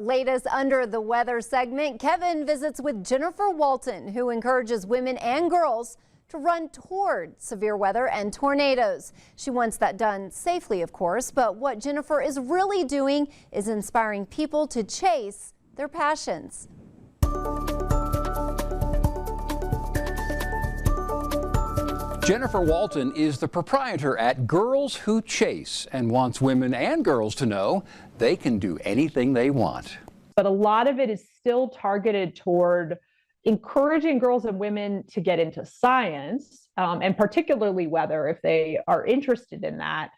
Latest Under the Weather segment, Kevin visits with Jennifer Walton, who encourages women and girls to run toward severe weather and tornadoes. She wants that done safely, of course, but what Jennifer is really doing is inspiring people to chase their passions. Jennifer Walton is the proprietor at Girls Who Chase and wants women and girls to know they can do anything they want. But a lot of it is still targeted toward encouraging girls and women to get into science, and particularly weather if they are interested in that,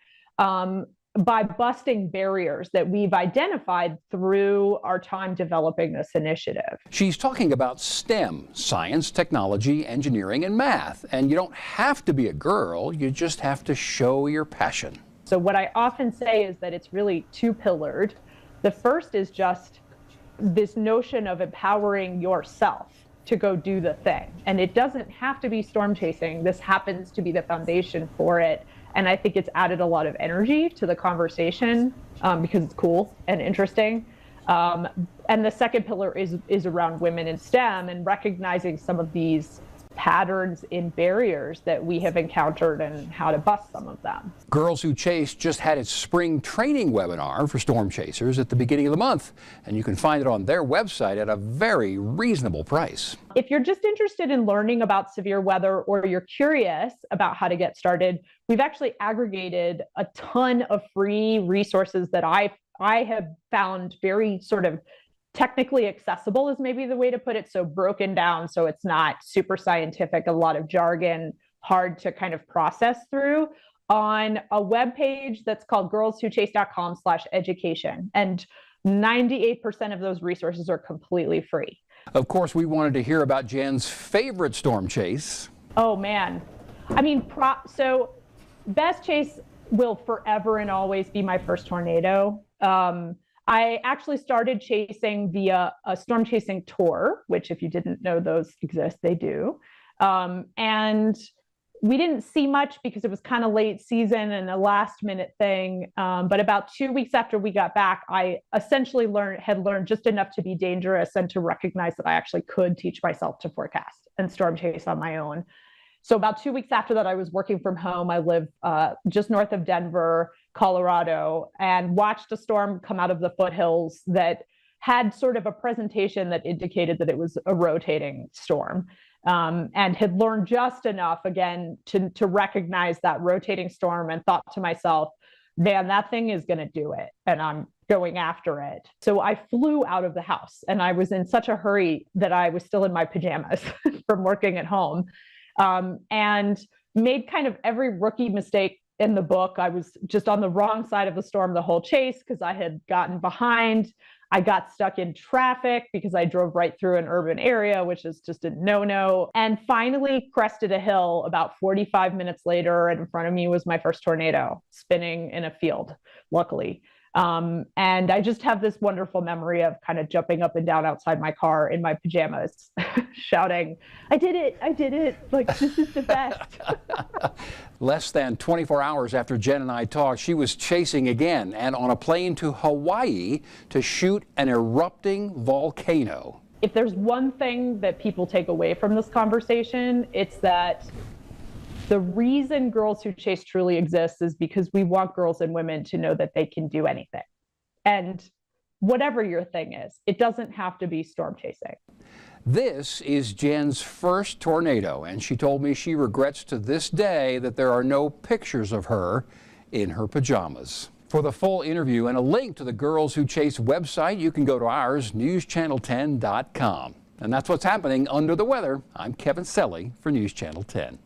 by busting barriers that we've identified through our time developing this initiative. She's talking about STEM, science, technology, engineering, and math. And you don't have to be a girl, you just have to show your passion. So what I often say is that it's really two-pillared. The first is just this notion of empowering yourself to go do the thing. And it doesn't have to be storm chasing. This happens to be the foundation for it. And I think it's added a lot of energy to the conversation because it's cool and interesting. And the second pillar is around women in STEM and recognizing some of these patterns in barriers that we have encountered and how to bust some of them. Girls Who Chase just had its spring training webinar for storm chasers at the beginning of the month, and you can find it on their website at a very reasonable price. If you're just interested in learning about severe weather or you're curious about how to get started, we've actually aggregated a ton of free resources that I have found very sort of technically accessible is maybe the way to put it. So broken down so it's not super scientific, a lot of jargon, hard to kind of process through, on a web page that's called girlswhochase.com/education. And 98% of those resources are completely free. Of course, we wanted to hear about Jen's favorite storm chase. Oh man. I mean, so Best Chase will forever and always be my first tornado. I actually started chasing via a storm chasing tour, which if you didn't know those exist, they do. And we didn't see much because it was kind of late season and a last minute thing. But about 2 weeks after we got back, I essentially had learned just enough to be dangerous and to recognize that I actually could teach myself to forecast and storm chase on my own. So about 2 weeks after that, I was working from home. I live just north of Denver, Colorado, and watched a storm come out of the foothills that had sort of a presentation that indicated that it was a rotating storm, and had learned just enough, again, to recognize that rotating storm and thought to myself, man, that thing is going to do it, and I'm going after it. So I flew out of the house, and I was in such a hurry that I was still in my pajamas from working at home. And made kind of every rookie mistake in the book. I was just on the wrong side of the storm the whole chase because I had gotten behind. I got stuck in traffic because I drove right through an urban area, which is just a no-no, and finally crested a hill about 45 minutes later, and in front of me was my first tornado spinning in a field, luckily. And I just have this wonderful memory of kind of jumping up and down outside my car in my pajamas, shouting, I did it, like, this is the best. Less than 24 hours after Jen and I talked, she was chasing again and on a plane to Hawaii to shoot an erupting volcano. If there's one thing that people take away from this conversation, it's that the reason Girls Who Chase truly exists is because we want girls and women to know that they can do anything. And whatever your thing is, it doesn't have to be storm chasing. This is Jen's first tornado, and she told me she regrets to this day that there are no pictures of her in her pajamas. For the full interview and a link to the Girls Who Chase website, you can go to ours, newschannel10.com. And that's what's happening under the weather. I'm Kevin Selle for News Channel 10.